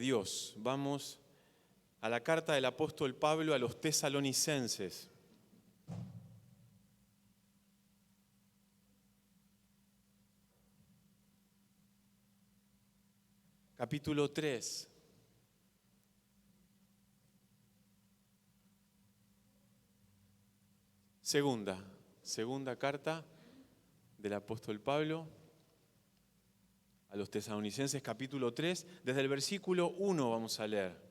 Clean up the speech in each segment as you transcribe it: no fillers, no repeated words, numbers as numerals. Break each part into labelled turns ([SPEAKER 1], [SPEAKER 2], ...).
[SPEAKER 1] Dios. Vamos a la carta del apóstol Pablo a los tesalonicenses. Capítulo 3. Segunda carta del apóstol Pablo a los tesalonicenses, capítulo 3. Desde el versículo 1 vamos a leer.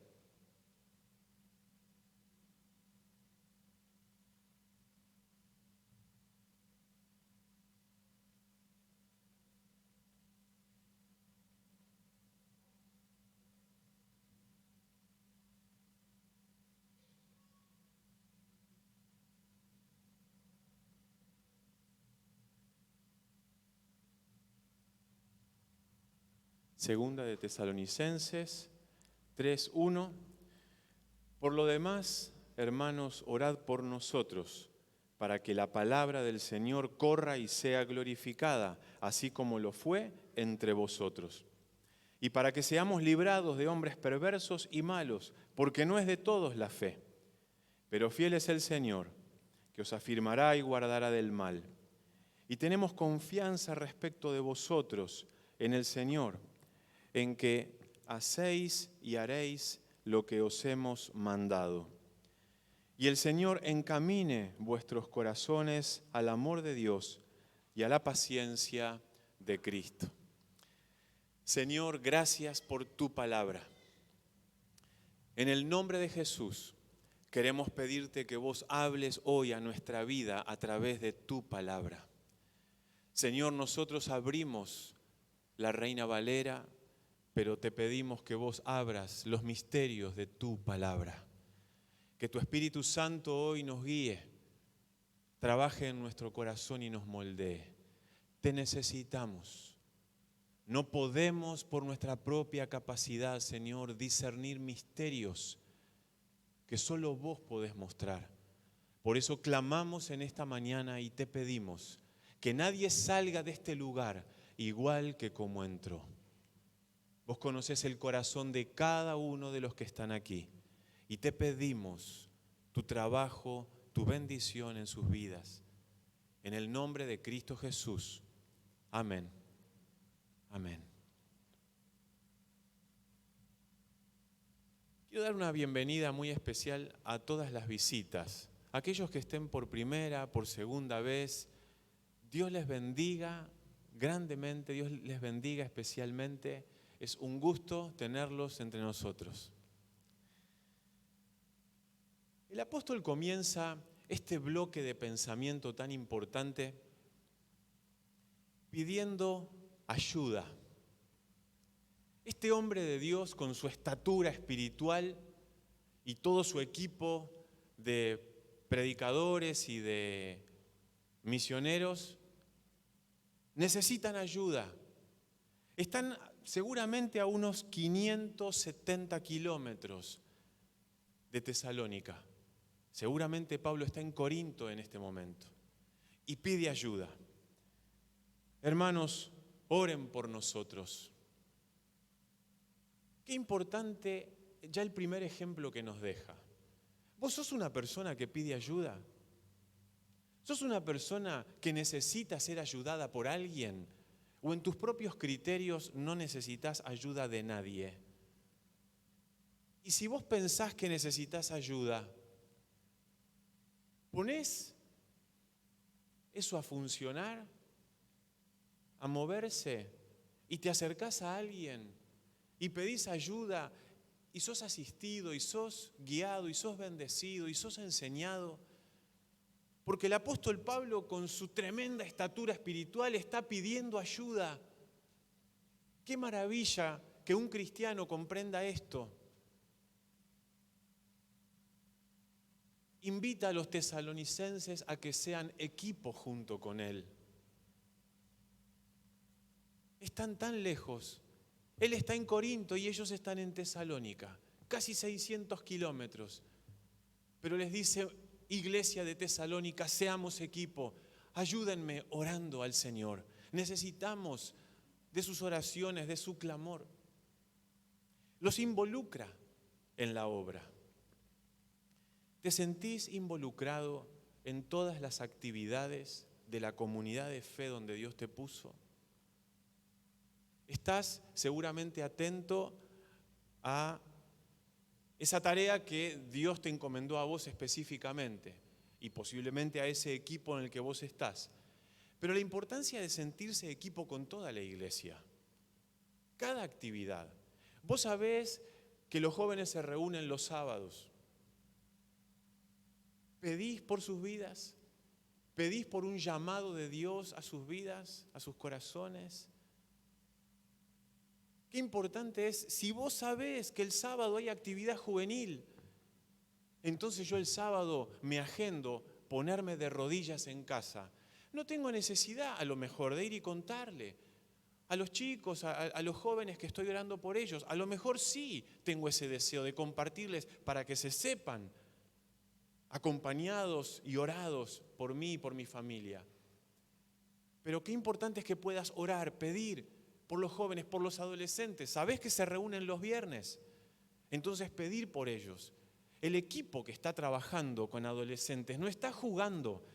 [SPEAKER 1] Segunda de Tesalonicenses 3:1. Por lo demás, hermanos, orad por nosotros, para que la palabra del Señor corra y sea glorificada, así como lo fue entre vosotros. Y para que seamos librados de hombres perversos y malos, porque no es de todos la fe. Pero fiel es el Señor, que os afirmará y guardará del mal. Y tenemos confianza respecto de vosotros en el Señor, en que hacéis y haréis lo que os hemos mandado. Y el Señor encamine vuestros corazones al amor de Dios y a la paciencia de Cristo. Señor, gracias por tu palabra. En el nombre de Jesús, queremos pedirte que vos hables hoy a nuestra vida a través de tu palabra. Señor, nosotros abrimos la Reina Valera, pero te pedimos que vos abras los misterios de tu palabra. Que tu Espíritu Santo hoy nos guíe, trabaje en nuestro corazón y nos moldee. Te necesitamos. No podemos por nuestra propia capacidad, Señor, discernir misterios que solo vos podés mostrar. Por eso clamamos en esta mañana y te pedimos que nadie salga de este lugar igual que como entró. Vos conocés el corazón de cada uno de los que están aquí y te pedimos tu trabajo, tu bendición en sus vidas. En el nombre de Cristo Jesús. Amén. Amén. Quiero dar una bienvenida muy especial a todas las visitas. Aquellos que estén por primera, por segunda vez, Dios les bendiga grandemente, Dios les bendiga especialmente. Es un gusto tenerlos entre nosotros. El apóstol comienza este bloque de pensamiento tan importante pidiendo ayuda. Este hombre de Dios, con su estatura espiritual y todo su equipo de predicadores y de misioneros, necesitan ayuda. Están seguramente a unos 570 kilómetros de Tesalónica. Seguramente Pablo está en Corinto en este momento y pide ayuda. Hermanos, oren por nosotros. Qué importante ya el primer ejemplo que nos deja. ¿Vos sos una persona que pide ayuda? ¿Sos una persona que necesita ser ayudada por alguien? ¿O en tus propios criterios no necesitas ayuda de nadie? Y si vos pensás que necesitas ayuda, ¿ponés eso a funcionar? ¿A moverse? ¿Y te acercás a alguien y pedís ayuda y sos asistido y sos guiado y sos bendecido y sos enseñado? Porque el apóstol Pablo, con su tremenda estatura espiritual, está pidiendo ayuda. ¡Qué maravilla que un cristiano comprenda esto! Invita a los tesalonicenses a que sean equipo junto con él. Están tan lejos. Él está en Corinto y ellos están en Tesalónica, casi 600 kilómetros. Pero les dice, iglesia de Tesalónica, seamos equipo, ayúdenme orando al Señor. Necesitamos de sus oraciones, de su clamor. los involucra en la obra. ¿Te sentís involucrado en todas las actividades de la comunidad de fe donde Dios te puso? Estás seguramente atento a esa tarea que Dios te encomendó a vos específicamente y posiblemente a ese equipo en el que vos estás. Pero la importancia de sentirse equipo con toda la iglesia, cada actividad. Vos sabés que los jóvenes se reúnen los sábados. ¿Pedís por sus vidas? ¿Pedís por un llamado de Dios a sus vidas, a sus corazones? Qué importante es, si vos sabés que el sábado hay actividad juvenil, entonces yo el sábado me agendo ponerme de rodillas en casa. No tengo necesidad a lo mejor de ir y contarle a los chicos, a los jóvenes que estoy orando por ellos. A lo mejor sí tengo ese deseo de compartirles para que se sepan acompañados y orados por mí y por mi familia. Pero qué importante es que puedas orar, pedir por los jóvenes, por los adolescentes. ¿Sabés que se reúnen los viernes? Entonces pedir por ellos. El equipo que está trabajando con adolescentes no está jugando,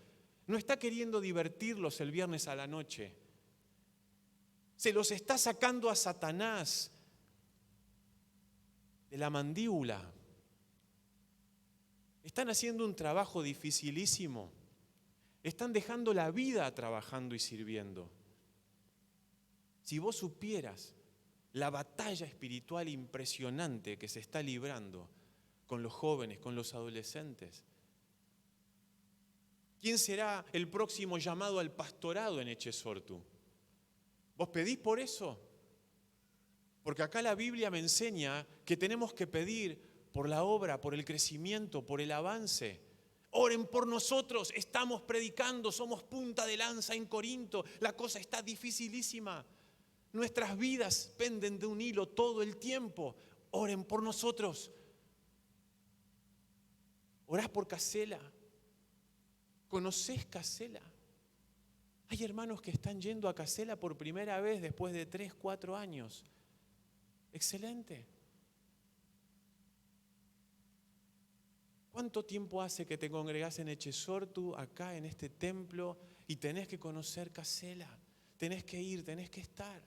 [SPEAKER 1] no está queriendo divertirlos el viernes a la noche. Se los está sacando a Satanás de la mandíbula. Están haciendo un trabajo dificilísimo. Están dejando la vida trabajando y sirviendo. Si vos supieras la batalla espiritual impresionante que se está librando con los jóvenes, con los adolescentes. ¿Quién será el próximo llamado al pastorado en Echesortu? ¿Vos pedís por eso? Porque acá la Biblia me enseña que tenemos que pedir por la obra, por el crecimiento, por el avance. Oren por nosotros, estamos predicando, somos punta de lanza en Corinto, la cosa está dificilísima. Nuestras vidas penden de un hilo todo el tiempo. Oren por nosotros. ¿Orás por Casela? ¿Conocés Casela? Hay hermanos que están yendo a Casela por primera vez después de 3, 4 años. Excelente. ¿Cuánto tiempo hace que te congregás en Echesortu, acá en este templo, y tenés que conocer Casela? Tenés que ir, tenés que estar.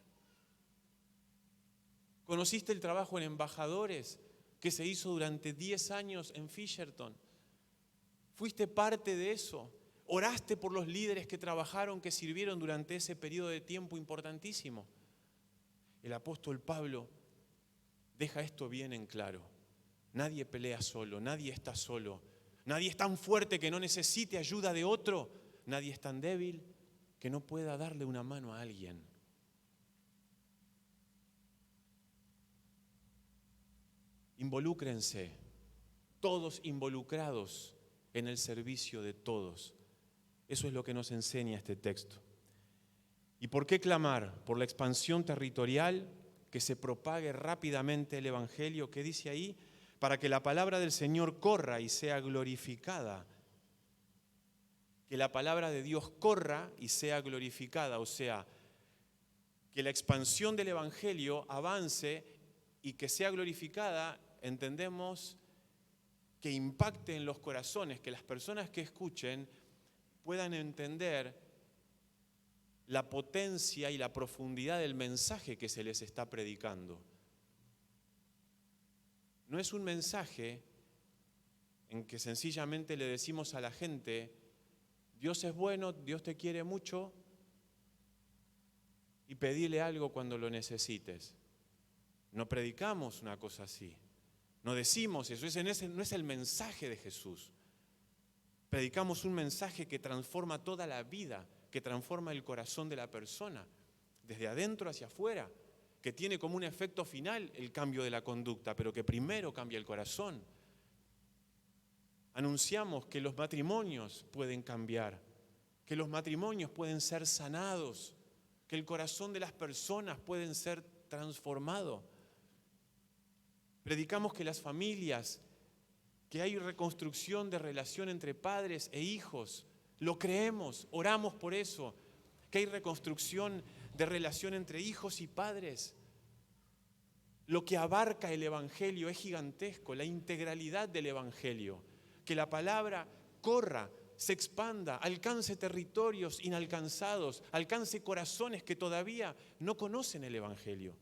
[SPEAKER 1] ¿Conociste el trabajo en embajadores que se hizo durante 10 años en Fisherton? ¿Fuiste parte de eso? ¿Oraste por los líderes que trabajaron, que sirvieron durante ese periodo de tiempo importantísimo? El apóstol Pablo deja esto bien en claro. Nadie pelea solo, nadie está solo. Nadie es tan fuerte que no necesite ayuda de otro. Nadie es tan débil que no pueda darle una mano a alguien. Involúcrense, todos involucrados en el servicio de todos. Eso es lo que nos enseña este texto. ¿Y por qué clamar? Por la expansión territorial, que se propague rápidamente el Evangelio. ¿Qué dice ahí? Para que la palabra del Señor corra y sea glorificada. Que la palabra de Dios corra y sea glorificada, o sea, que la expansión del Evangelio avance y que sea glorificada. Entendemos que impacte en los corazones, que las personas que escuchen puedan entender la potencia y la profundidad del mensaje que se les está predicando. No es un mensaje en que sencillamente le decimos a la gente, Dios es bueno, Dios te quiere mucho, y pedile algo cuando lo necesites. No predicamos una cosa así. No decimos eso, ese no es el mensaje de Jesús. Predicamos un mensaje que transforma toda la vida, que transforma el corazón de la persona, desde adentro hacia afuera, que tiene como un efecto final el cambio de la conducta, pero que primero cambia el corazón. Anunciamos que los matrimonios pueden cambiar, que los matrimonios pueden ser sanados, que el corazón de las personas pueden ser transformado. Predicamos que las familias, que hay reconstrucción de relación entre padres e hijos. Lo creemos, oramos por eso, que hay reconstrucción de relación entre hijos y padres. Lo que abarca el Evangelio es gigantesco, la integralidad del Evangelio. Que la palabra corra, se expanda, alcance territorios inalcanzados, alcance corazones que todavía no conocen el Evangelio.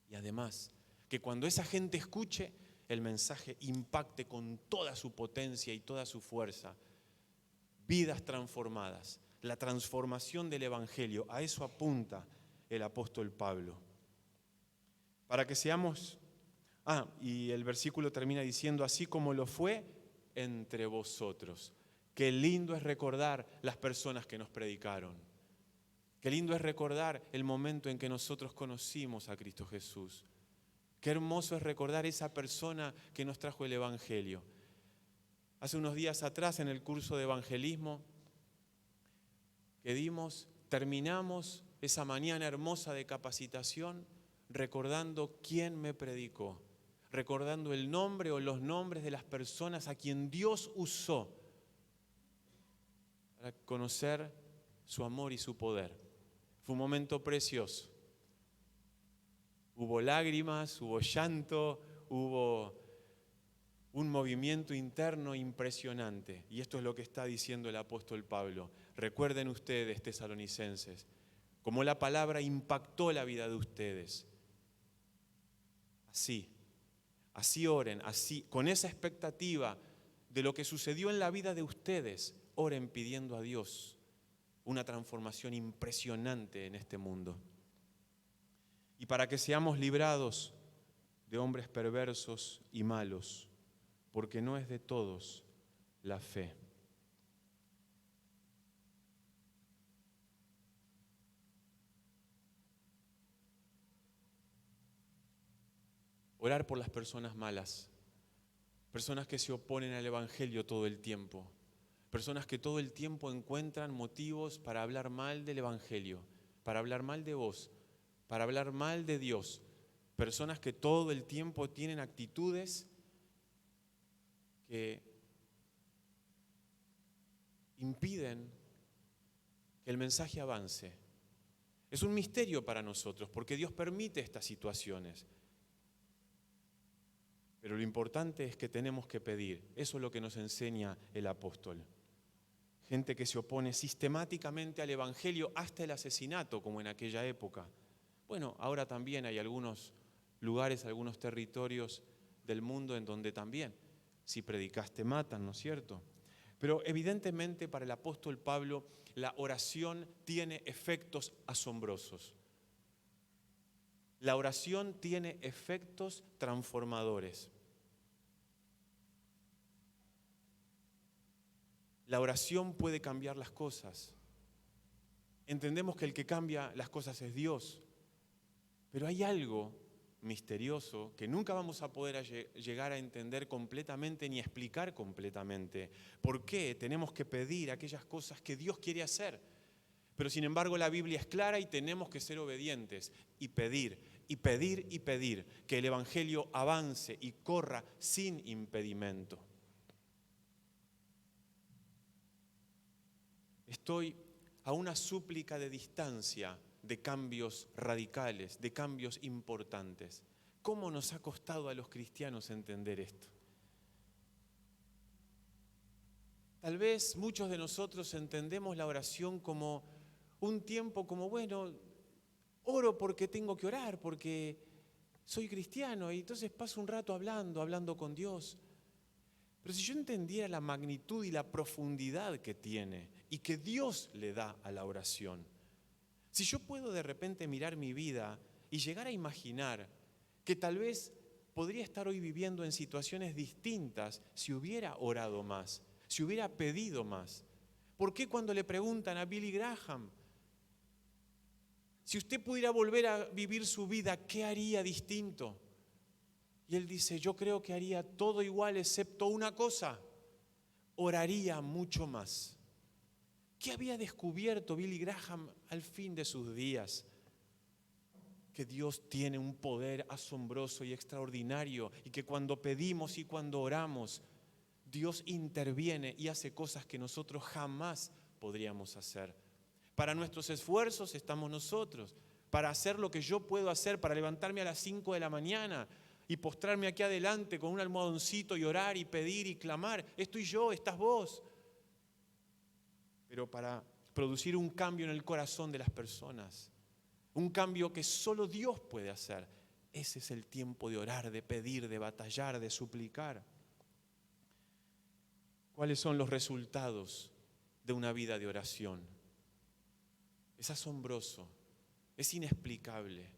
[SPEAKER 1] Y además, que cuando esa gente escuche, el mensaje impacte con toda su potencia y toda su fuerza. Vidas transformadas, la transformación del Evangelio, a eso apunta el apóstol Pablo. Para que seamos, y el versículo termina diciendo, así como lo fue entre vosotros. Qué lindo es recordar las personas que nos predicaron. Qué lindo es recordar el momento en que nosotros conocimos a Cristo Jesús. Qué hermoso es recordar esa persona que nos trajo el Evangelio. Hace unos días atrás en el curso de evangelismo que dimos, terminamos esa mañana hermosa de capacitación recordando quién me predicó, recordando el nombre o los nombres de las personas a quien Dios usó para conocer su amor y su poder. Fue un momento precioso. Hubo lágrimas, hubo llanto, hubo un movimiento interno impresionante. Y esto es lo que está diciendo el apóstol Pablo. Recuerden ustedes, tesalonicenses, cómo la palabra impactó la vida de ustedes. Así oren, así, con esa expectativa de lo que sucedió en la vida de ustedes, oren pidiendo a Dios una transformación impresionante en este mundo. Y para que seamos librados de hombres perversos y malos, porque no es de todos la fe. Orar por las personas malas, personas que se oponen al Evangelio todo el tiempo, personas que todo el tiempo encuentran motivos para hablar mal del Evangelio, para hablar mal de vos, para hablar mal de Dios, personas que todo el tiempo tienen actitudes que impiden que el mensaje avance. Es un misterio para nosotros porque Dios permite estas situaciones. Pero lo importante es que tenemos que pedir. Eso es lo que nos enseña el apóstol. Gente que se opone sistemáticamente al Evangelio hasta el asesinato, como en aquella época. Bueno, ahora también hay algunos lugares, algunos territorios del mundo en donde también, si predicas te matan, ¿no es cierto? Pero evidentemente para el apóstol Pablo la oración tiene efectos asombrosos. La oración tiene efectos transformadores. La oración puede cambiar las cosas. Entendemos que el que cambia las cosas es Dios. Pero hay algo misterioso que nunca vamos a poder llegar a entender completamente ni explicar completamente. ¿Por qué tenemos que pedir aquellas cosas que Dios quiere hacer? Pero sin embargo la Biblia es clara y tenemos que ser obedientes y pedir, y pedir, y pedir que el Evangelio avance y corra sin impedimento. Estoy a una súplica de distancia de cambios radicales, de cambios importantes. ¿Cómo nos ha costado a los cristianos entender esto? Tal vez muchos de nosotros entendemos la oración como un tiempo como, bueno, oro porque tengo que orar, porque soy cristiano y entonces paso un rato hablando con Dios. Pero si yo entendiera la magnitud y la profundidad que tiene y que Dios le da a la oración, si yo puedo de repente mirar mi vida y llegar a imaginar que tal vez podría estar hoy viviendo en situaciones distintas si hubiera orado más, si hubiera pedido más. ¿Por qué cuando le preguntan a Billy Graham, si usted pudiera volver a vivir su vida, ¿qué haría distinto? Y él dice, yo creo que haría todo igual excepto una cosa, oraría mucho más. ¿Qué había descubierto Billy Graham al fin de sus días? Que Dios tiene un poder asombroso y extraordinario y que cuando pedimos y cuando oramos, Dios interviene y hace cosas que nosotros jamás podríamos hacer. Para nuestros esfuerzos estamos nosotros, para hacer lo que yo puedo hacer, para levantarme a las 5 de la mañana y postrarme aquí adelante con un almohadoncito y orar y pedir y clamar. Estoy yo, estás vos. Pero para producir un cambio en el corazón de las personas, un cambio que solo Dios puede hacer. Ese es el tiempo de orar, de pedir, de batallar, de suplicar. ¿Cuáles son los resultados de una vida de oración? Es asombroso, es inexplicable.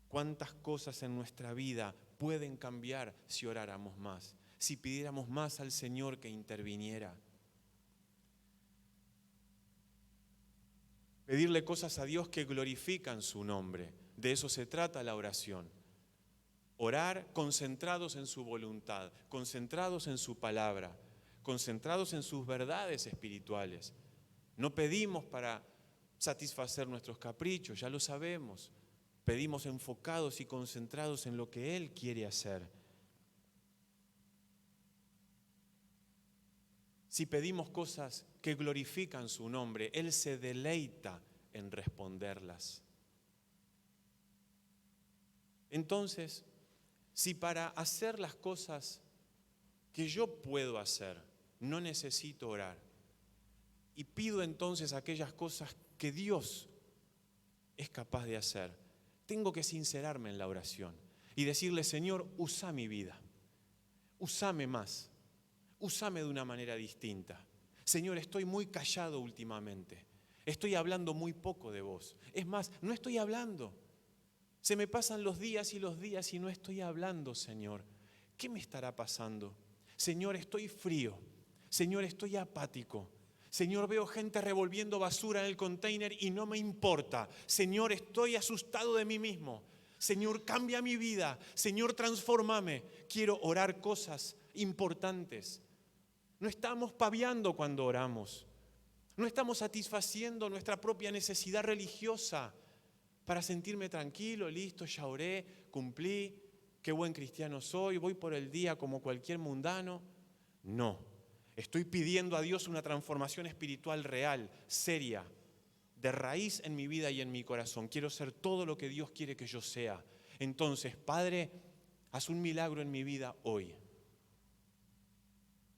[SPEAKER 1] ¿Cuántas cosas en nuestra vida pueden cambiar si oráramos más? Si pidiéramos más al Señor que interviniera. Pedirle cosas a Dios que glorifican su nombre. De eso se trata la oración. Orar concentrados en su voluntad, concentrados en su palabra, concentrados en sus verdades espirituales. No pedimos para satisfacer nuestros caprichos, ya lo sabemos. Pedimos enfocados y concentrados en lo que Él quiere hacer. Si pedimos cosas que glorifican su nombre, Él se deleita en responderlas. Entonces, si para hacer las cosas que yo puedo hacer, no necesito orar, y pido entonces aquellas cosas que Dios es capaz de hacer, tengo que sincerarme en la oración y decirle: Señor, usa mi vida, úsame más, úsame de una manera distinta. Señor, estoy muy callado últimamente, estoy hablando muy poco de vos. Es más, no estoy hablando. Se me pasan los días y no estoy hablando, Señor. ¿Qué me estará pasando? Señor, estoy frío. Señor, estoy apático. Señor, veo gente revolviendo basura en el container y no me importa. Señor, estoy asustado de mí mismo. Señor, cambia mi vida. Señor, transfórmame. Quiero orar cosas importantes. No estamos paviando cuando oramos. No estamos satisfaciendo nuestra propia necesidad religiosa para sentirme tranquilo, listo, ya oré, cumplí, qué buen cristiano soy, voy por el día como cualquier mundano. No, estoy pidiendo a Dios una transformación espiritual real, seria, de raíz en mi vida y en mi corazón. Quiero ser todo lo que Dios quiere que yo sea. Entonces, Padre, haz un milagro en mi vida hoy.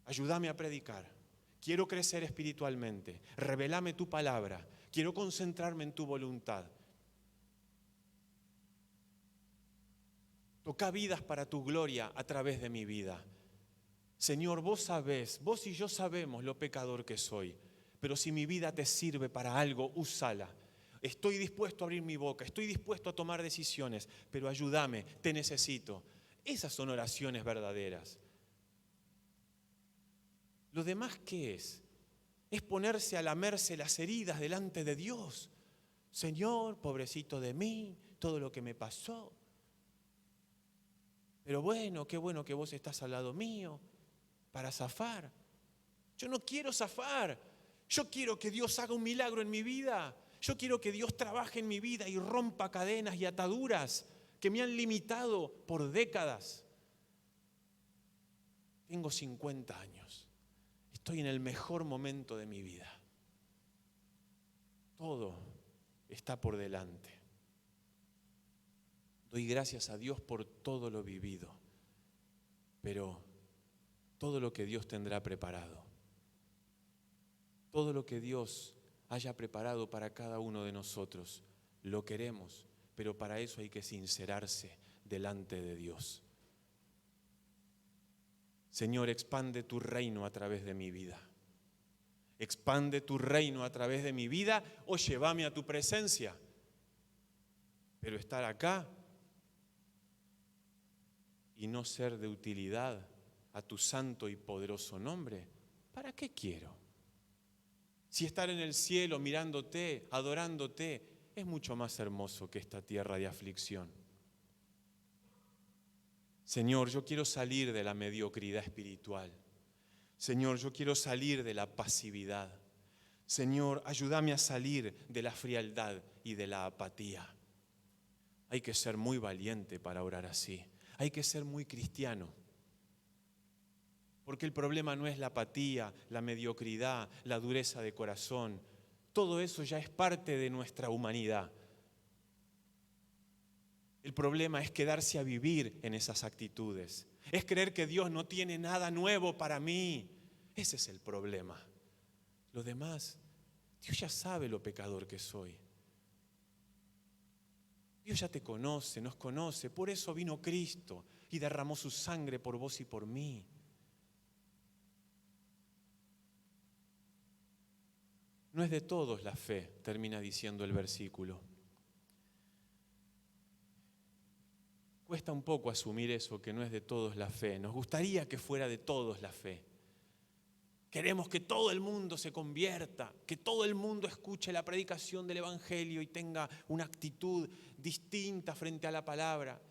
[SPEAKER 1] Ayúdame a predicar. Quiero crecer espiritualmente. Revelame tu palabra. Quiero concentrarme en tu voluntad. Toca vidas para tu gloria a través de mi vida. Señor, vos sabés, vos y yo sabemos lo pecador que soy, pero si mi vida te sirve para algo, úsala. Estoy dispuesto a abrir mi boca, estoy dispuesto a tomar decisiones, pero ayúdame, te necesito. Esas son oraciones verdaderas. ¿Lo demás qué es? Es ponerse a lamerse las heridas delante de Dios. Señor, pobrecito de mí, todo lo que me pasó. Pero bueno, qué bueno que vos estás al lado mío para zafar. Yo no quiero zafar. Yo quiero que Dios haga un milagro en mi vida. Yo quiero que Dios trabaje en mi vida y rompa cadenas y ataduras que me han limitado por décadas. Tengo 50 años. Estoy en el mejor momento de mi vida. Todo está por delante. Doy gracias a Dios por todo lo vivido, pero todo lo que Dios tendrá preparado, todo lo que Dios haya preparado para cada uno de nosotros, lo queremos, pero para eso hay que sincerarse delante de Dios. Señor, expande tu reino a través de mi vida. Expande tu reino a través de mi vida o llévame a tu presencia. Pero estar acá y no ser de utilidad a tu santo y poderoso nombre, ¿para qué quiero? Si estar en el cielo mirándote, adorándote, es mucho más hermoso que esta tierra de aflicción. Señor, yo quiero salir de la mediocridad espiritual. Señor, yo quiero salir de la pasividad. Señor, ayúdame a salir de la frialdad y de la apatía. Hay que ser muy valiente para orar así. Hay que ser muy cristiano. Porque el problema no es la apatía, la mediocridad, la dureza de corazón. Todo eso ya es parte de nuestra humanidad. El problema es quedarse a vivir en esas actitudes. Es creer que Dios no tiene nada nuevo para mí. Ese es el problema. Lo demás, Dios ya sabe lo pecador que soy. Dios ya te conoce, nos conoce. Por eso vino Cristo y derramó su sangre por vos y por mí. No es de todos la fe, termina diciendo el versículo. Cuesta un poco asumir eso, que no es de todos la fe. Nos gustaría que fuera de todos la fe. Queremos que todo el mundo se convierta, que todo el mundo escuche la predicación del Evangelio y tenga una actitud distinta frente a la palabra.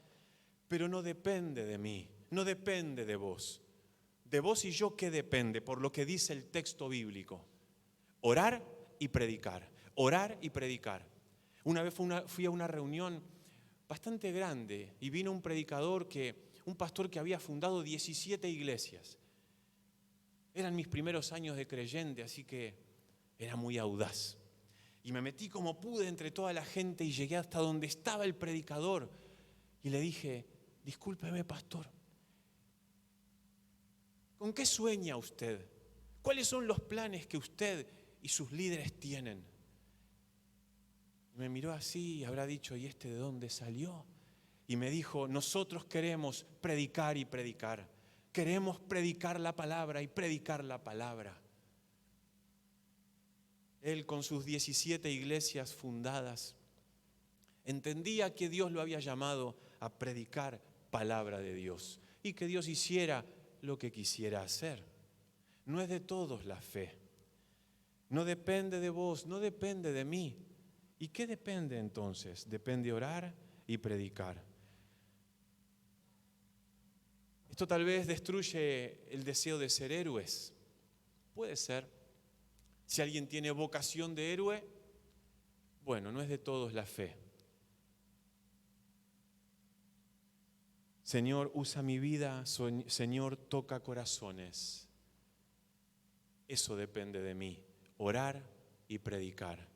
[SPEAKER 1] Pero no depende de mí, no depende de vos. De vos y yo, ¿qué depende? Por lo que dice el texto bíblico. Orar y predicar, orar y predicar. Una vez fui a una reunión bastante grande y vino un predicador, un pastor que había fundado 17 iglesias. Eran mis primeros años de creyente, así que era muy audaz. Y me metí como pude entre toda la gente y llegué hasta donde estaba el predicador. Y le dije, discúlpeme, pastor, ¿con qué sueña usted? ¿Cuáles son los planes que usted y sus líderes tienen? Y me miró así y habrá dicho, ¿y este de dónde salió? Y me dijo, nosotros queremos predicar y predicar. Queremos predicar la palabra y predicar la palabra. Él, con sus 17 iglesias fundadas, entendía que Dios lo había llamado a predicar palabra de Dios y que Dios hiciera lo que quisiera hacer. No es de todos la fe. No depende de vos, no depende de mí. ¿Y qué depende entonces? Depende orar y predicar. Esto tal vez destruye el deseo de ser héroes. Puede ser. Si alguien tiene vocación de héroe, bueno, no es de todos la fe. Señor, usa mi vida. Señor, toca corazones. Eso depende de mí. Orar y predicar.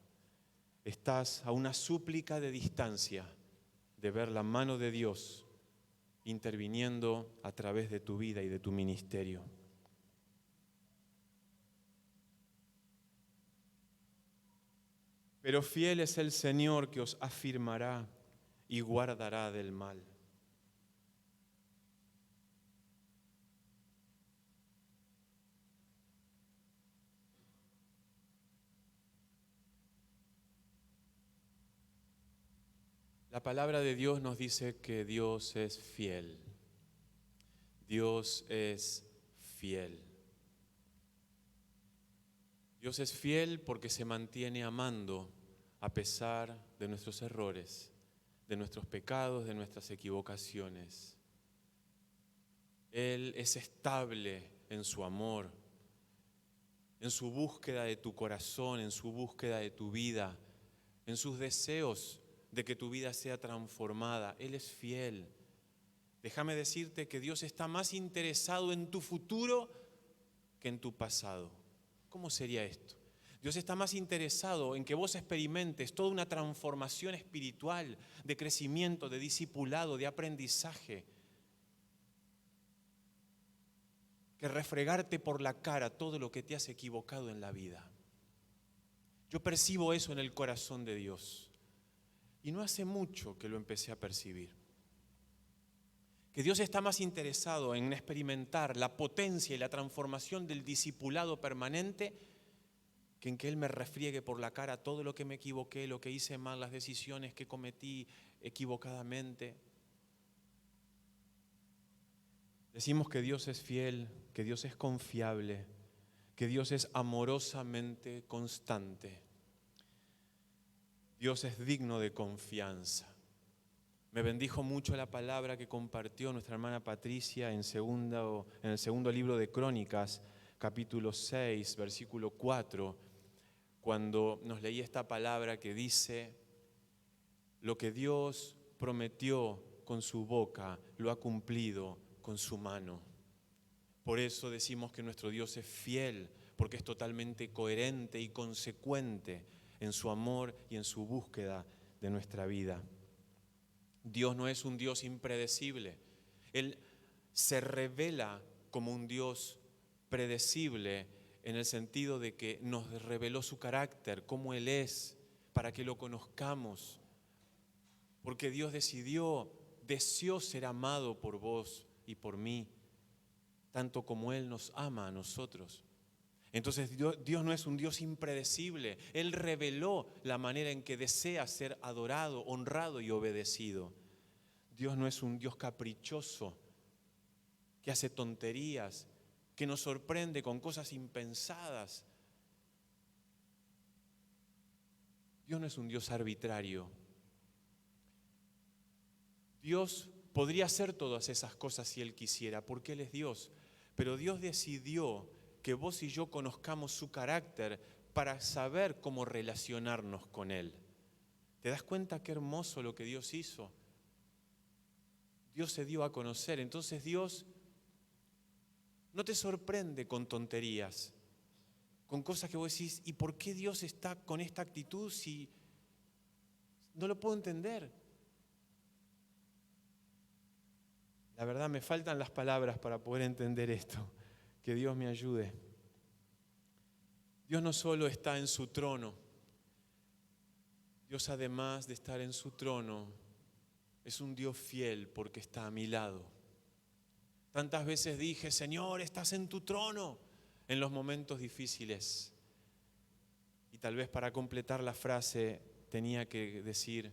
[SPEAKER 1] Estás a una súplica de distancia de ver la mano de Dios interviniendo a través de tu vida y de tu ministerio. Pero fiel es el Señor que os afirmará y guardará del mal. La palabra de Dios nos dice que Dios es fiel. Dios es fiel. Dios es fiel porque se mantiene amando a pesar de nuestros errores, de nuestros pecados, de nuestras equivocaciones. Él es estable en su amor, en su búsqueda de tu corazón, en su búsqueda de tu vida, en sus deseos de que tu vida sea transformada. Él es fiel. Déjame decirte que Dios está más interesado en tu futuro que en tu pasado. ¿Cómo sería esto? Dios está más interesado en que vos experimentes toda una transformación espiritual, de crecimiento, de discipulado, de aprendizaje, que refregarte por la cara todo lo que te has equivocado en la vida. Yo percibo eso en el corazón de Dios. Y no hace mucho que lo empecé a percibir. Que Dios está más interesado en experimentar la potencia y la transformación del discipulado permanente que en que Él me refriegue por la cara todo lo que me equivoqué, lo que hice mal, las decisiones que cometí equivocadamente. Decimos que Dios es fiel, que Dios es confiable, que Dios es amorosamente constante. Dios es digno de confianza. Me bendijo mucho la palabra que compartió nuestra hermana Patricia en el segundo libro de Crónicas, capítulo 6, versículo 4, cuando nos leí esta palabra que dice: lo que Dios prometió con su boca, lo ha cumplido con su mano. Por eso decimos que nuestro Dios es fiel, porque es totalmente coherente y consecuente en su amor y en su búsqueda de nuestra vida. Dios no es un Dios impredecible. Él se revela como un Dios predecible en el sentido de que nos reveló su carácter, cómo Él es, para que lo conozcamos. Porque Dios deseó ser amado por vos y por mí, tanto como Él nos ama a nosotros. Entonces Dios no es un Dios impredecible. Él reveló la manera en que desea ser adorado, honrado y obedecido. Dios no es un Dios caprichoso que hace tonterías, que nos sorprende con cosas impensadas. Dios no es un Dios arbitrario. Dios podría hacer todas esas cosas si Él quisiera, porque Él es Dios. Pero Dios decidió que vos y yo conozcamos su carácter para saber cómo relacionarnos con Él. ¿Te das cuenta qué hermoso lo que Dios hizo? Dios se dio a conocer. Entonces Dios no te sorprende con tonterías, con cosas que vos decís, ¿y por qué Dios está con esta actitud si no lo puedo entender? La verdad me faltan las palabras para poder entender esto. Que Dios me ayude. Dios no solo está en su trono, Dios además de estar en su trono, es un Dios fiel porque está a mi lado. Tantas veces dije, Señor, estás en tu trono en los momentos difíciles. Y tal vez para completar la frase tenía que decir,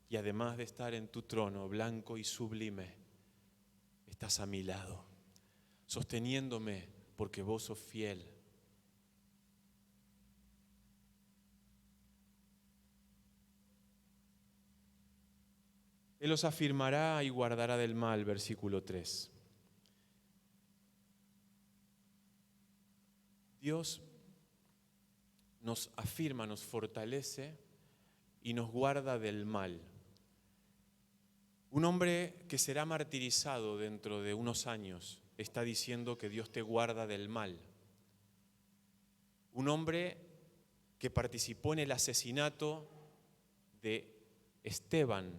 [SPEAKER 1] y además de estar en tu trono blanco y sublime, estás a mi lado, sosteniéndome porque vos sos fiel. Él os afirmará y guardará del mal, versículo 3. Dios nos afirma, nos fortalece y nos guarda del mal. Un hombre que será martirizado dentro de unos años está diciendo que Dios te guarda del mal. Un hombre que participó en el asesinato de Esteban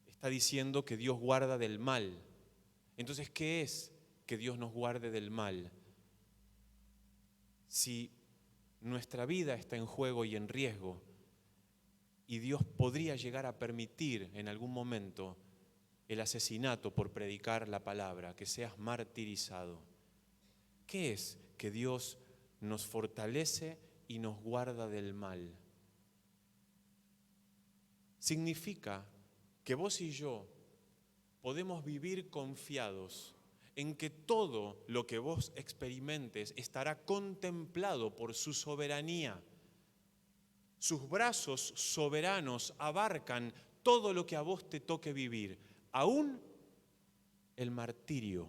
[SPEAKER 1] está diciendo que Dios guarda del mal. Entonces, ¿qué es que Dios nos guarde del mal? Si nuestra vida está en juego y en riesgo, y Dios podría llegar a permitir en algún momento el asesinato por predicar la palabra, que seas martirizado. ¿Qué es que Dios nos fortalece y nos guarda del mal? Significa que vos y yo podemos vivir confiados en que todo lo que vos experimentes estará contemplado por su soberanía. Sus brazos soberanos abarcan todo lo que a vos te toque vivir, aún el martirio.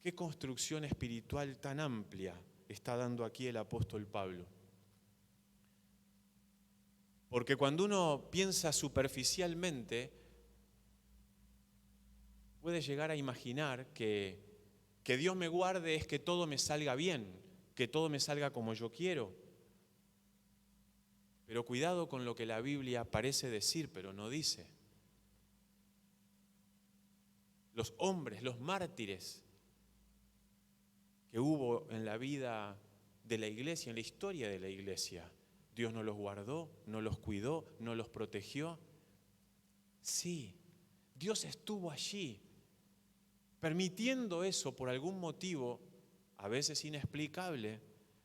[SPEAKER 1] ¿Qué construcción espiritual tan amplia está dando aquí el apóstol Pablo? Porque cuando uno piensa superficialmente, puede llegar a imaginar que Dios me guarde es que todo me salga bien, que todo me salga como yo quiero. Pero cuidado con lo que la Biblia parece decir, pero no dice. Los hombres, los mártires que hubo en la vida de la iglesia, en la historia de la iglesia, Dios no los guardó, no los cuidó, no los protegió. Sí, Dios estuvo allí, permitiendo eso por algún motivo, a veces inexplicable,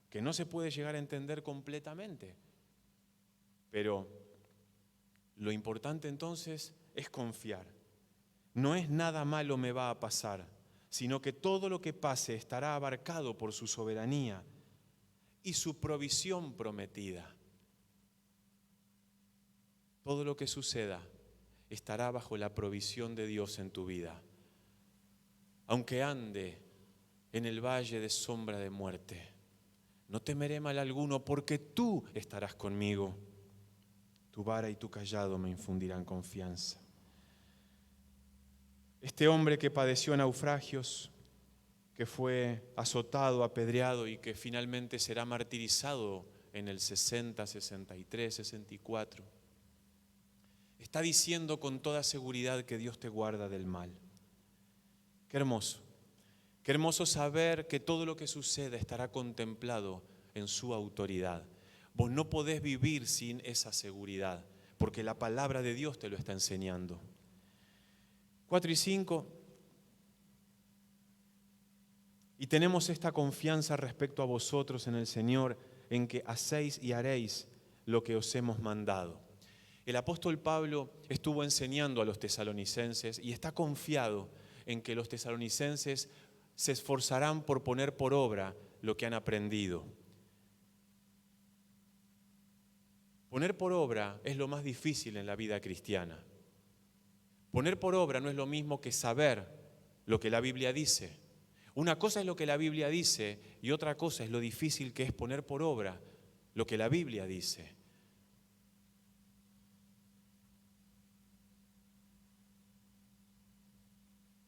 [SPEAKER 1] que no se puede llegar a entender completamente. Pero lo importante entonces es confiar. No es nada malo me va a pasar, sino que todo lo que pase estará abarcado por su soberanía y su provisión prometida. Todo lo que suceda estará bajo la provisión de Dios en tu vida. Aunque ande en el valle de sombra de muerte, no temeré mal alguno, porque tú estarás conmigo. Tu vara y tu cayado me infundirán confianza. Este hombre que padeció naufragios, que fue azotado, apedreado y que finalmente será martirizado en el 60, 63, 64. Está diciendo con toda seguridad que Dios te guarda del mal. Qué hermoso. Qué hermoso saber que todo lo que suceda estará contemplado en su autoridad. Vos no podés vivir sin esa seguridad, porque la palabra de Dios te lo está enseñando. 4 y 5. Y tenemos esta confianza respecto a vosotros en el Señor, en que hacéis y haréis lo que os hemos mandado. El apóstol Pablo estuvo enseñando a los tesalonicenses y está confiado en que los tesalonicenses se esforzarán por poner por obra lo que han aprendido. Poner por obra es lo más difícil en la vida cristiana. Poner por obra no es lo mismo que saber lo que la Biblia dice. Una cosa es lo que la Biblia dice y otra cosa es lo difícil que es poner por obra lo que la Biblia dice.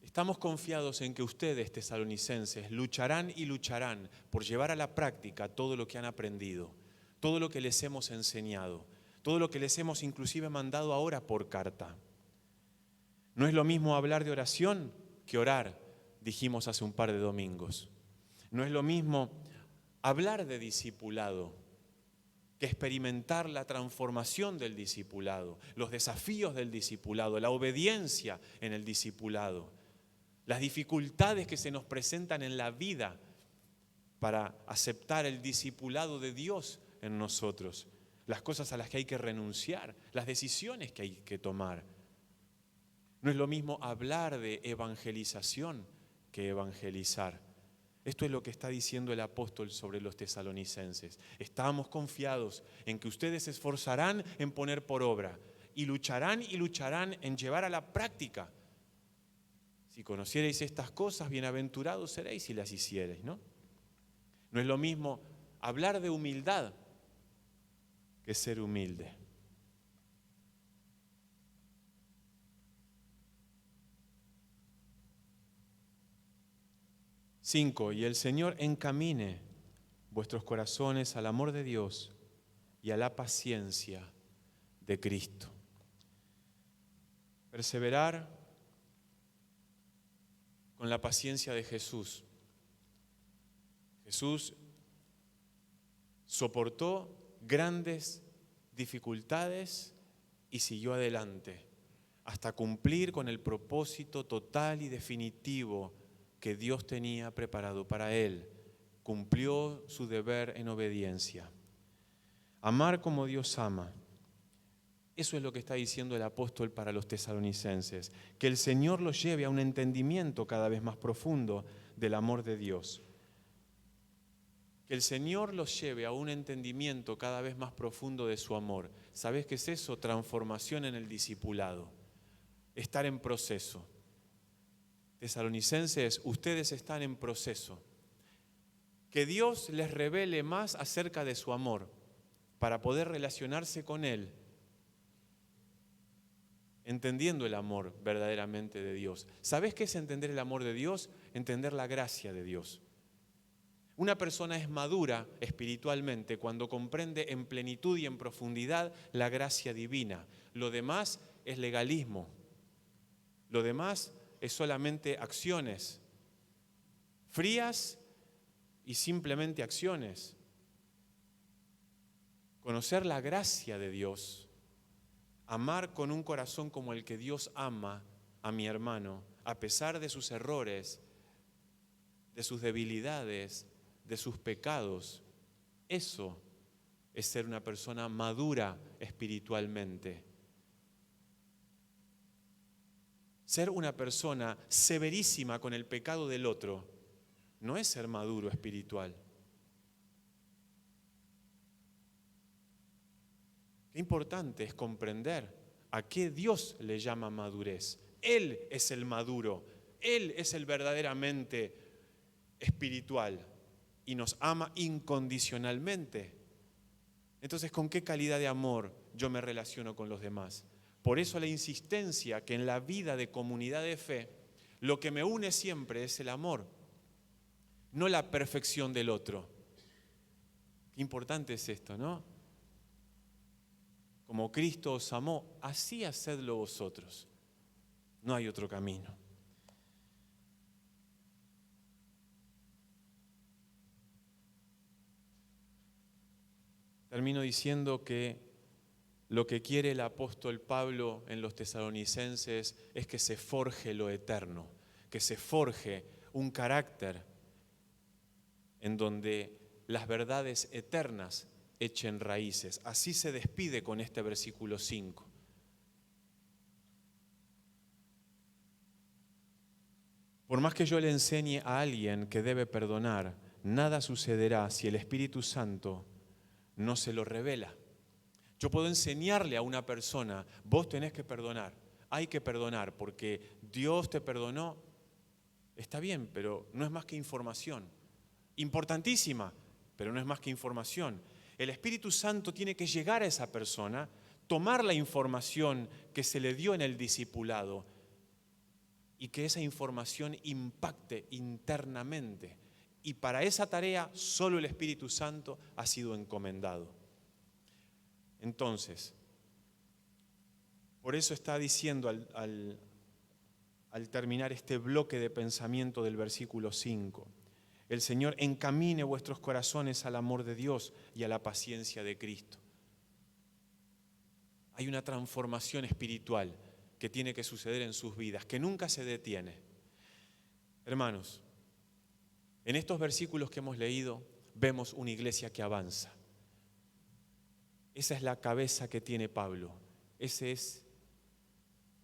[SPEAKER 1] Estamos confiados en que ustedes, tesalonicenses, lucharán y lucharán por llevar a la práctica todo lo que han aprendido, todo lo que les hemos enseñado, todo lo que les hemos inclusive mandado ahora por carta. No es lo mismo hablar de oración que orar, dijimos hace un par de domingos. No es lo mismo hablar de discipulado que experimentar la transformación del discipulado, los desafíos del discipulado, la obediencia en el discipulado, las dificultades que se nos presentan en la vida para aceptar el discipulado de Dios en nosotros, las cosas a las que hay que renunciar, las decisiones que hay que tomar. No es lo mismo hablar de evangelización que evangelizar. Esto es lo que está diciendo el apóstol sobre los tesalonicenses. Estamos confiados en que ustedes se esforzarán en poner por obra y lucharán en llevar a la práctica. Si conocierais estas cosas, bienaventurados seréis si las hiciereis, ¿no? No es lo mismo hablar de humildad que ser humilde. Cinco, y el Señor encamine vuestros corazones al amor de Dios y a la paciencia de Cristo. Perseverar con la paciencia de Jesús. Jesús soportó grandes dificultades y siguió adelante hasta cumplir con el propósito total y definitivo que Dios tenía preparado para él. Cumplió su deber en obediencia. Amar como Dios ama. Eso es lo que está diciendo el apóstol para los tesalonicenses, que el Señor los lleve a un entendimiento cada vez más profundo del amor de Dios. Que el Señor los lleve a un entendimiento cada vez más profundo de su amor. ¿Sabés qué es eso? Transformación en el discipulado. Estar en proceso. Tesalonicenses, ustedes están en proceso. Que Dios les revele más acerca de su amor para poder relacionarse con Él, entendiendo el amor verdaderamente de Dios. ¿Sabés qué es entender el amor de Dios? Entender la gracia de Dios. Una persona es madura espiritualmente cuando comprende en plenitud y en profundidad la gracia divina. Lo demás es legalismo. Lo demás es solamente acciones frías y simplemente acciones. Conocer la gracia de Dios, amar con un corazón como el que Dios ama a mi hermano, a pesar de sus errores, de sus debilidades, de sus pecados. Eso es ser una persona madura espiritualmente. Ser una persona severísima con el pecado del otro no es ser maduro espiritual. Qué importante es comprender a qué Dios le llama madurez. Él es el maduro, Él es el verdaderamente espiritual y nos ama incondicionalmente. Entonces, ¿con qué calidad de amor yo me relaciono con los demás? Por eso la insistencia que en la vida de comunidad de fe, lo que me une siempre es el amor, no la perfección del otro. Qué importante es esto, ¿no? Como Cristo os amó, así hacedlo vosotros. No hay otro camino. Termino diciendo que lo que quiere el apóstol Pablo en los tesalonicenses es que se forje lo eterno, que se forje un carácter en donde las verdades eternas echen raíces. Así se despide con este versículo 5. Por más que yo le enseñe a alguien que debe perdonar, nada sucederá si el Espíritu Santo no se lo revela. Yo puedo enseñarle a una persona, vos tenés que perdonar, hay que perdonar porque Dios te perdonó. Está bien, pero no es más que información. Importantísima, pero no es más que información. El Espíritu Santo tiene que llegar a esa persona, tomar la información que se le dio en el discipulado y que esa información impacte internamente. Y para esa tarea solo el Espíritu Santo ha sido encomendado. Entonces, por eso está diciendo al terminar este bloque de pensamiento del versículo 5, el Señor encamine vuestros corazones al amor de Dios y a la paciencia de Cristo. Hay una transformación espiritual que tiene que suceder en sus vidas, que nunca se detiene. Hermanos, en estos versículos que hemos leído, vemos una iglesia que avanza. Esa es la cabeza que tiene Pablo. Ese es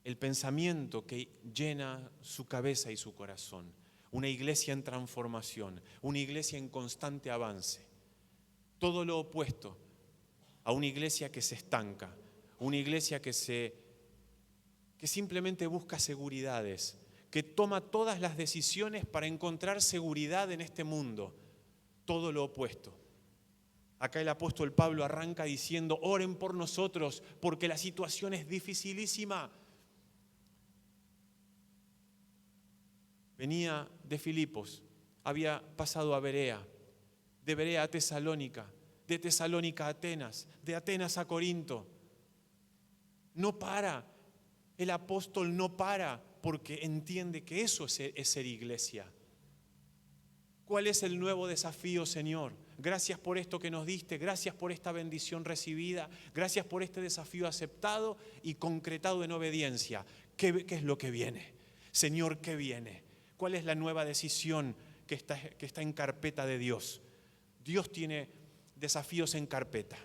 [SPEAKER 1] el pensamiento que llena su cabeza y su corazón. Una iglesia en transformación, una iglesia en constante avance. Todo lo opuesto a una iglesia que se estanca, una iglesia que simplemente busca seguridades, que toma todas las decisiones para encontrar seguridad en este mundo. Todo lo opuesto. Acá el apóstol Pablo arranca diciendo, oren por nosotros porque la situación es dificilísima. Venía de Filipos, había pasado a Berea, de Berea a Tesalónica, de Tesalónica a Atenas, de Atenas a Corinto. No para, el apóstol no para porque entiende que eso es ser iglesia. ¿Cuál es el nuevo desafío, Señor? Gracias por esto que nos diste, gracias por esta bendición recibida, gracias por este desafío aceptado y concretado en obediencia. ¿Qué es lo que viene? Señor, ¿qué viene? ¿Cuál es la nueva decisión que está en carpeta de Dios? Dios tiene desafíos en carpeta,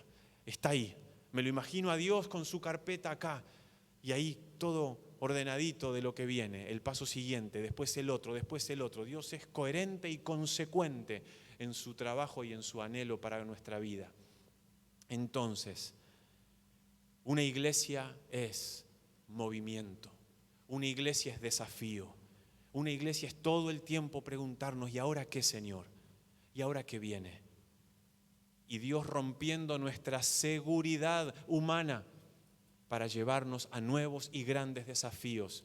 [SPEAKER 1] está ahí. Me lo imagino a Dios con su carpeta acá y ahí todo ordenadito de lo que viene, el paso siguiente, después el otro, después el otro. Dios es coherente y consecuente en su trabajo y en su anhelo para nuestra vida. Entonces, una iglesia es movimiento, una iglesia es desafío, una iglesia es todo el tiempo preguntarnos, ¿y ahora qué, Señor? ¿Y ahora qué viene? Y Dios rompiendo nuestra seguridad humana para llevarnos a nuevos y grandes desafíos.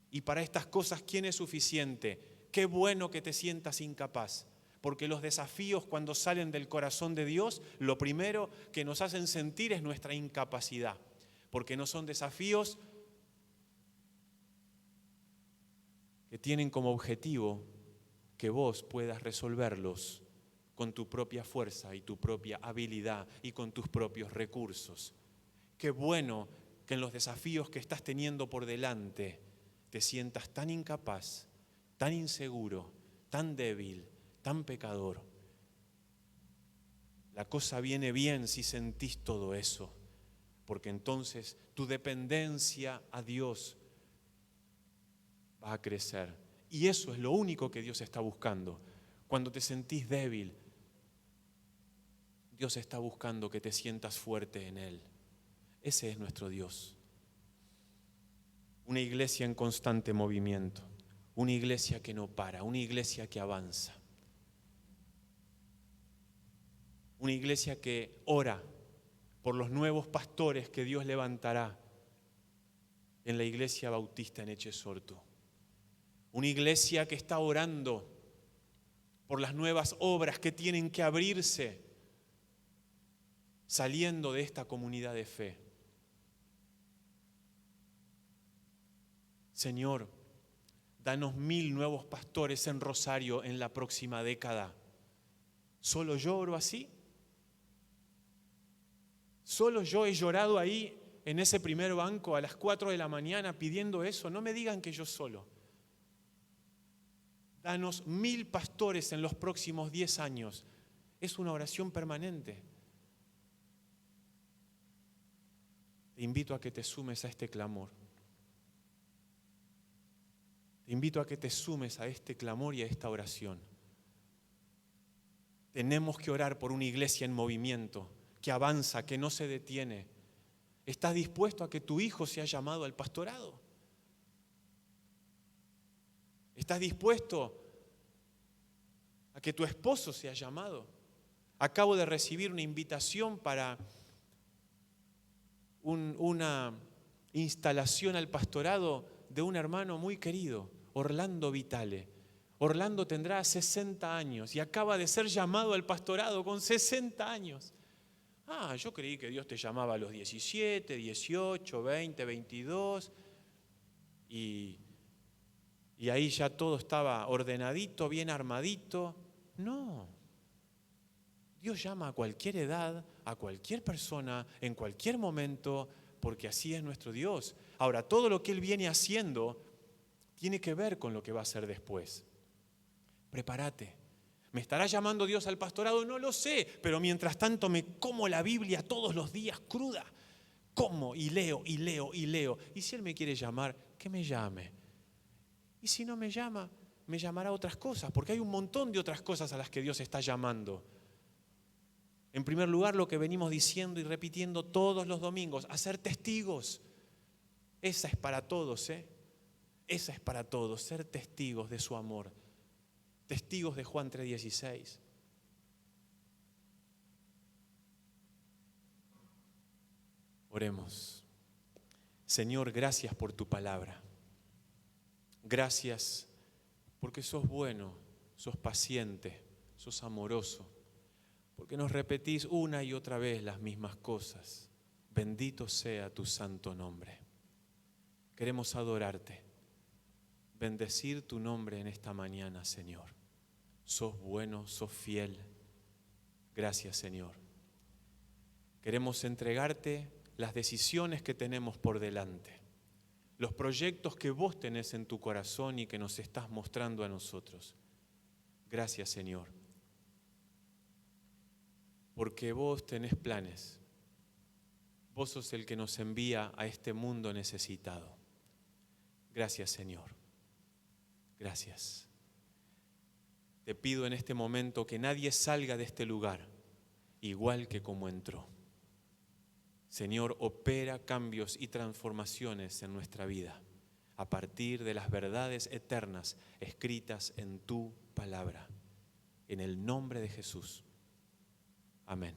[SPEAKER 1] Y para estas cosas, ¿quién es suficiente? Qué bueno que te sientas incapaz, porque los desafíos cuando salen del corazón de Dios, lo primero que nos hacen sentir es nuestra incapacidad, porque no son desafíos que tienen como objetivo que vos puedas resolverlos con tu propia fuerza y tu propia habilidad y con tus propios recursos. Qué bueno que en los desafíos que estás teniendo por delante te sientas tan incapaz, tan inseguro, tan débil, tan pecador. La cosa viene bien si sentís todo eso, porque entonces tu dependencia a Dios va a crecer. Y eso es lo único que Dios está buscando. Cuando te sentís débil, Dios está buscando que te sientas fuerte en Él. Ese es nuestro Dios. Una iglesia en constante movimiento, una iglesia que no para, una iglesia que avanza. Una iglesia que ora por los nuevos pastores que Dios levantará en la iglesia bautista en Echesorto. Una iglesia que está orando por las nuevas obras que tienen que abrirse saliendo de esta comunidad de fe. Señor, danos 1000 nuevos pastores en Rosario en la próxima década. ¿Solo yo oro así? ¿Solo yo he llorado ahí en ese primer banco a las 4 de la mañana pidiendo eso? No me digan que yo solo. Danos 1000 pastores en los próximos 10 años. Es una oración permanente. Te invito a que te sumes a este clamor. Te invito a que te sumes a este clamor y a esta oración. Tenemos que orar por una iglesia en movimiento, que avanza, que no se detiene. ¿Estás dispuesto a que tu hijo sea llamado al pastorado? ¿Estás dispuesto a que tu esposo sea llamado? Acabo de recibir una invitación para una instalación al pastorado de un hermano muy querido, Orlando Vitale. Orlando tendrá 60 años y acaba de ser llamado al pastorado con 60 años. Yo creí que Dios te llamaba a los 17, 18, 20, 22 y ahí ya todo estaba ordenadito, bien armadito. No. Dios llama a cualquier edad, a cualquier persona, en cualquier momento, porque así es nuestro Dios. Ahora, todo lo que Él viene haciendo tiene que ver con lo que va a hacer después. Prepárate. ¿Me estará llamando Dios al pastorado? No lo sé, pero mientras tanto me como la Biblia todos los días cruda. Como y leo y leo y leo. Y si Él me quiere llamar, que me llame. Y si no me llama, me llamará a otras cosas, porque hay un montón de otras cosas a las que Dios está llamando. En primer lugar, lo que venimos diciendo y repitiendo todos los domingos, hacer testigos. Esa es para todos, Esa es para todos, ser testigos de su amor. Testigos de Juan 3:16. Oremos. Señor, gracias por tu palabra. Gracias porque sos bueno, sos paciente, sos amoroso. Porque nos repetís una y otra vez las mismas cosas. Bendito sea tu santo nombre. Queremos adorarte, bendecir tu nombre en esta mañana, Señor. Sos bueno, sos fiel. Gracias, Señor. Queremos entregarte las decisiones que tenemos por delante, los proyectos que vos tenés en tu corazón y que nos estás mostrando a nosotros. Gracias, Señor. Porque vos tenés planes. Vos sos el que nos envía a este mundo necesitado. Gracias, Señor. Gracias. Te pido en este momento que nadie salga de este lugar igual que como entró. Señor, opera cambios y transformaciones en nuestra vida a partir de las verdades eternas escritas en tu palabra. En el nombre de Jesús. Amén.